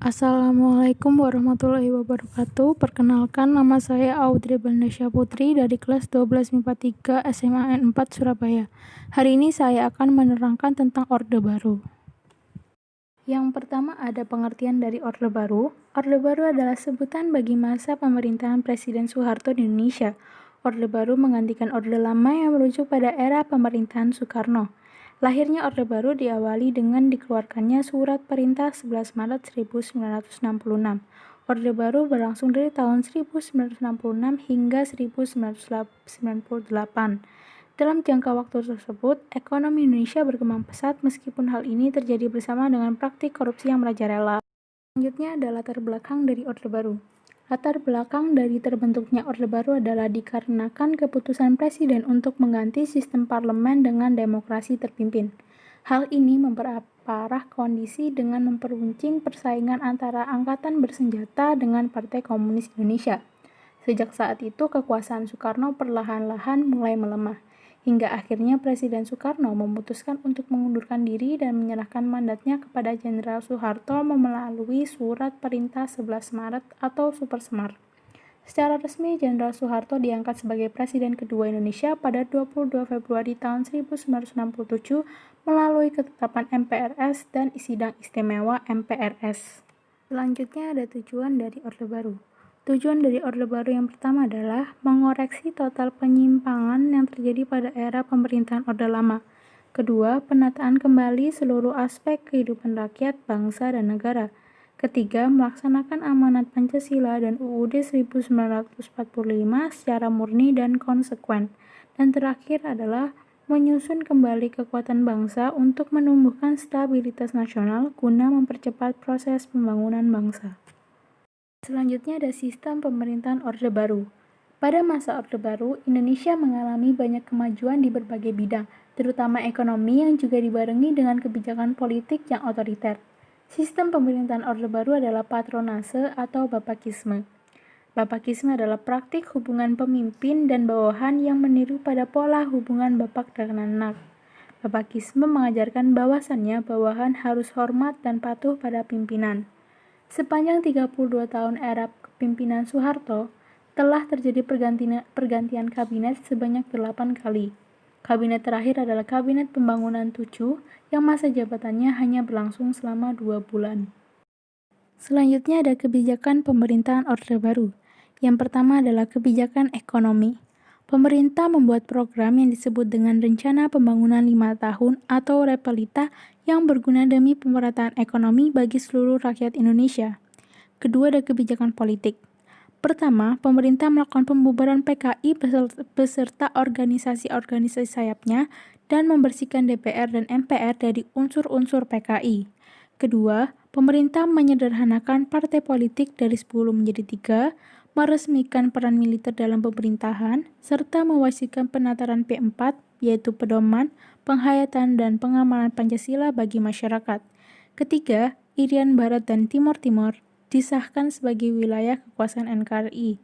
Assalamualaikum warahmatullahi wabarakatuh. Perkenalkan, nama saya Audrey Balnesha Putri dari kelas 12 MIPA 3 SMA N4 Surabaya. Hari ini saya akan menerangkan tentang Orde Baru. Yang pertama ada pengertian dari Orde Baru. Orde Baru adalah sebutan bagi masa pemerintahan Presiden Soeharto di Indonesia. Orde Baru menggantikan Orde Lama yang merujuk pada era pemerintahan Soekarno. Lahirnya Orde Baru diawali dengan dikeluarkannya Surat Perintah 11 Maret 1966. Orde Baru berlangsung dari tahun 1966 hingga 1998. Dalam jangka waktu tersebut, ekonomi Indonesia berkembang pesat meskipun hal ini terjadi bersama dengan praktik korupsi yang merajalela. Selanjutnya ada latar belakang dari Orde Baru. Latar belakang dari terbentuknya Orde Baru adalah dikarenakan keputusan Presiden untuk mengganti sistem parlemen dengan demokrasi terpimpin. Hal ini memperparah kondisi dengan memperuncing persaingan antara angkatan bersenjata dengan Partai Komunis Indonesia. Sejak saat itu, kekuasaan Soekarno perlahan-lahan mulai melemah, hingga akhirnya Presiden Soekarno memutuskan untuk mengundurkan diri dan menyerahkan mandatnya kepada Jenderal Soeharto melalui Surat Perintah 11 Maret atau Super Semar. Secara resmi, Jenderal Soeharto diangkat sebagai Presiden kedua Indonesia pada 22 Februari tahun 1967 melalui ketetapan MPRS dan Sidang Istimewa MPRS. Selanjutnya ada tujuan dari Orde Baru. Tujuan dari Orde Baru yang pertama adalah mengoreksi total penyimpangan yang terjadi pada era pemerintahan Orde Lama. Kedua, penataan kembali seluruh aspek kehidupan rakyat, bangsa, dan negara. Ketiga, melaksanakan amanat Pancasila dan UUD 1945 secara murni dan konsekuen. Dan terakhir adalah menyusun kembali kekuatan bangsa untuk menumbuhkan stabilitas nasional guna mempercepat proses pembangunan bangsa. Selanjutnya ada sistem pemerintahan Orde Baru. Pada masa Orde Baru, Indonesia mengalami banyak kemajuan di berbagai bidang, terutama ekonomi yang juga dibarengi dengan kebijakan politik yang otoriter. Sistem pemerintahan Orde Baru adalah patronase atau bapakisme. Bapakisme adalah praktik hubungan pemimpin dan bawahan yang meniru pada pola hubungan bapak dan anak. Bapakisme mengajarkan bahwasannya bawahan harus hormat dan patuh pada pimpinan. Sepanjang 32 tahun era kepemimpinan Soeharto, telah terjadi pergantian kabinet sebanyak 8 kali. Kabinet terakhir adalah Kabinet Pembangunan 7 yang masa jabatannya hanya berlangsung selama 2 bulan. Selanjutnya ada kebijakan pemerintahan Orde Baru. Yang pertama adalah kebijakan ekonomi. Pemerintah membuat program yang disebut dengan Rencana Pembangunan 5 Tahun atau Repelita yang berguna demi pemerataan ekonomi bagi seluruh rakyat Indonesia. Kedua ada kebijakan politik. Pertama, pemerintah melakukan pembubaran PKI beserta organisasi-organisasi sayapnya dan membersihkan DPR dan MPR dari unsur-unsur PKI. Kedua, pemerintah menyederhanakan partai politik dari 10 menjadi 3, meresmikan peran militer dalam pemerintahan, serta mewajibkan penataran P4, yaitu pedoman, penghayatan, dan pengamalan Pancasila bagi masyarakat. Ketiga, Irian Barat dan Timur Timur disahkan sebagai wilayah kekuasaan NKRI.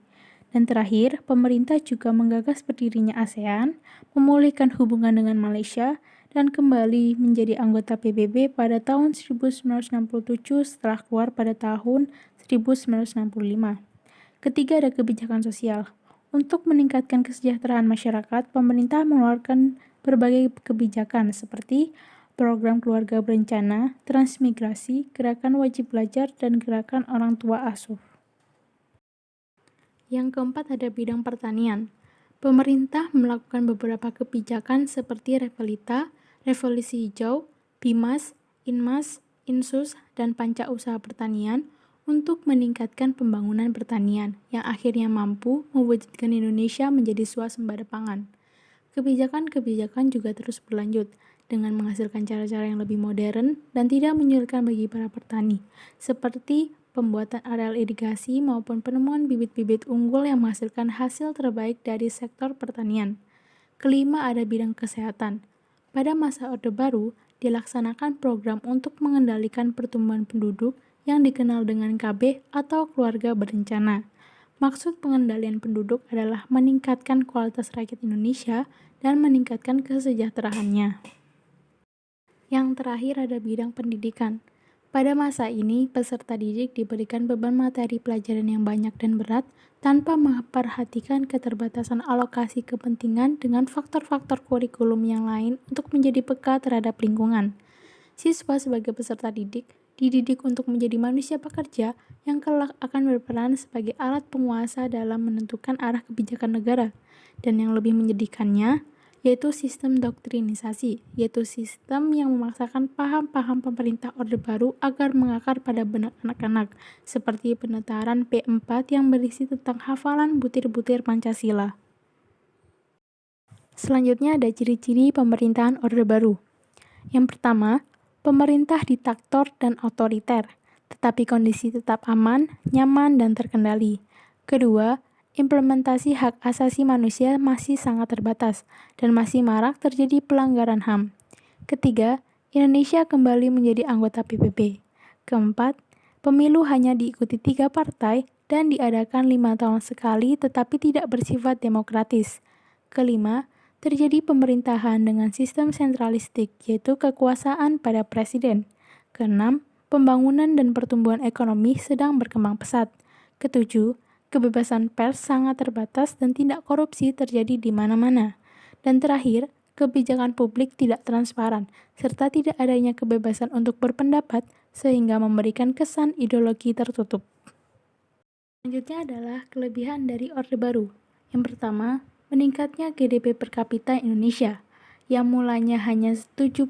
Dan terakhir, pemerintah juga menggagas berdirinya ASEAN, memulihkan hubungan dengan Malaysia, dan kembali menjadi anggota PBB pada tahun 1967 setelah keluar pada tahun 1965. Ketiga ada kebijakan sosial. Untuk meningkatkan kesejahteraan masyarakat, pemerintah mengeluarkan berbagai kebijakan seperti program keluarga berencana, transmigrasi, gerakan wajib belajar, dan gerakan orang tua asuh. Yang keempat ada bidang pertanian. Pemerintah melakukan beberapa kebijakan seperti Repelita, Revolusi Hijau, Bimas, Inmas, Insus, dan Panca Usaha Pertanian untuk meningkatkan pembangunan pertanian yang akhirnya mampu mewujudkan Indonesia menjadi swasembada pangan. Kebijakan-kebijakan juga terus berlanjut dengan menghasilkan cara-cara yang lebih modern dan tidak menyulitkan bagi para petani, seperti pembuatan areal irigasi maupun penemuan bibit-bibit unggul yang menghasilkan hasil terbaik dari sektor pertanian. Kelima ada bidang kesehatan. Pada masa Orde Baru, dilaksanakan program untuk mengendalikan pertumbuhan penduduk yang dikenal dengan KB atau keluarga berencana. Maksud pengendalian penduduk adalah meningkatkan kualitas rakyat Indonesia dan meningkatkan kesejahteraannya. Yang terakhir ada bidang pendidikan. Pada masa ini, peserta didik diberikan beban materi pelajaran yang banyak dan berat tanpa memperhatikan keterbatasan alokasi kepentingan dengan faktor-faktor kurikulum yang lain untuk menjadi peka terhadap lingkungan. Siswa sebagai peserta didik dididik untuk menjadi manusia pekerja yang kelak akan berperan sebagai alat penguasa dalam menentukan arah kebijakan negara. Dan yang lebih menyedihkannya, yaitu sistem doktrinisasi, yaitu sistem yang memaksakan paham-paham pemerintah Orde Baru agar mengakar pada benak anak-anak, seperti penetaran P4 yang berisi tentang hafalan butir-butir Pancasila. Selanjutnya ada ciri-ciri pemerintahan Orde Baru. Yang pertama, pemerintah diktator dan otoriter, tetapi kondisi tetap aman, nyaman, dan terkendali. Kedua, implementasi hak asasi manusia masih sangat terbatas dan masih marak terjadi pelanggaran HAM. Ketiga, Indonesia kembali menjadi anggota PBB. Keempat, pemilu hanya diikuti 3 partai dan diadakan 5 tahun sekali tetapi tidak bersifat demokratis. Kelima, terjadi pemerintahan dengan sistem sentralistik, yaitu kekuasaan pada presiden. Keenam, pembangunan dan pertumbuhan ekonomi sedang berkembang pesat. Ketujuh, kebebasan pers sangat terbatas dan tindak korupsi terjadi di mana-mana. Dan terakhir, kebijakan publik tidak transparan, serta tidak adanya kebebasan untuk berpendapat sehingga memberikan kesan ideologi tertutup. Selanjutnya adalah kelebihan dari Orde Baru. Yang pertama, meningkatnya GDP per kapita Indonesia, yang mulanya hanya $70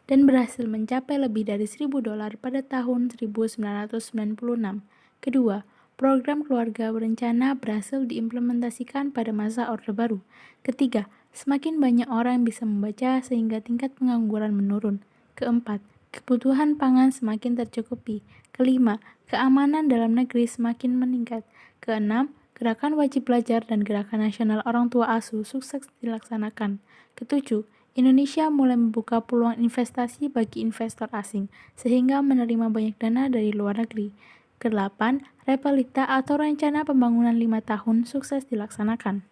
dan berhasil mencapai lebih dari $1.000 pada tahun 1996. Kedua, program keluarga berencana berhasil diimplementasikan pada masa Orde Baru. Ketiga, semakin banyak orang yang bisa membaca sehingga tingkat pengangguran menurun. Keempat, kebutuhan pangan semakin tercukupi. Kelima, keamanan dalam negeri semakin meningkat. Keenam, gerakan wajib belajar dan gerakan nasional orang tua asuh sukses dilaksanakan. Ketujuh, Indonesia mulai membuka peluang investasi bagi investor asing, sehingga menerima banyak dana dari luar negeri. Kedelapan, Repelita atau rencana pembangunan 5 tahun sukses dilaksanakan.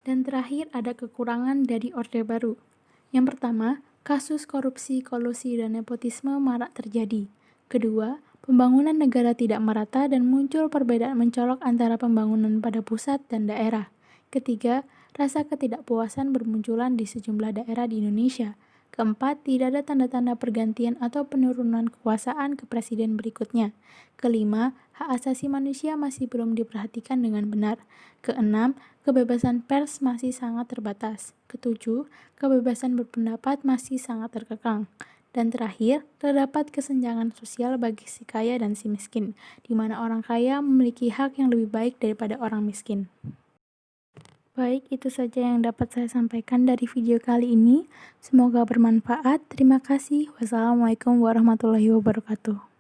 Dan terakhir ada kekurangan dari Orde Baru. Yang pertama, kasus korupsi, kolusi, dan nepotisme marak terjadi. Kedua, pembangunan negara tidak merata dan muncul perbedaan mencolok antara pembangunan pada pusat dan daerah. Ketiga, rasa ketidakpuasan bermunculan di sejumlah daerah di Indonesia. Keempat, tidak ada tanda-tanda pergantian atau penurunan kekuasaan ke presiden berikutnya. Kelima, hak asasi manusia masih belum diperhatikan dengan benar. Keenam, kebebasan pers masih sangat terbatas. Ketujuh, kebebasan berpendapat masih sangat terkekang. Dan terakhir, terdapat kesenjangan sosial bagi si kaya dan si miskin, di mana orang kaya memiliki hak yang lebih baik daripada orang miskin. Baik, itu saja yang dapat saya sampaikan dari video kali ini. Semoga bermanfaat. Terima kasih. Wassalamualaikum warahmatullahi wabarakatuh.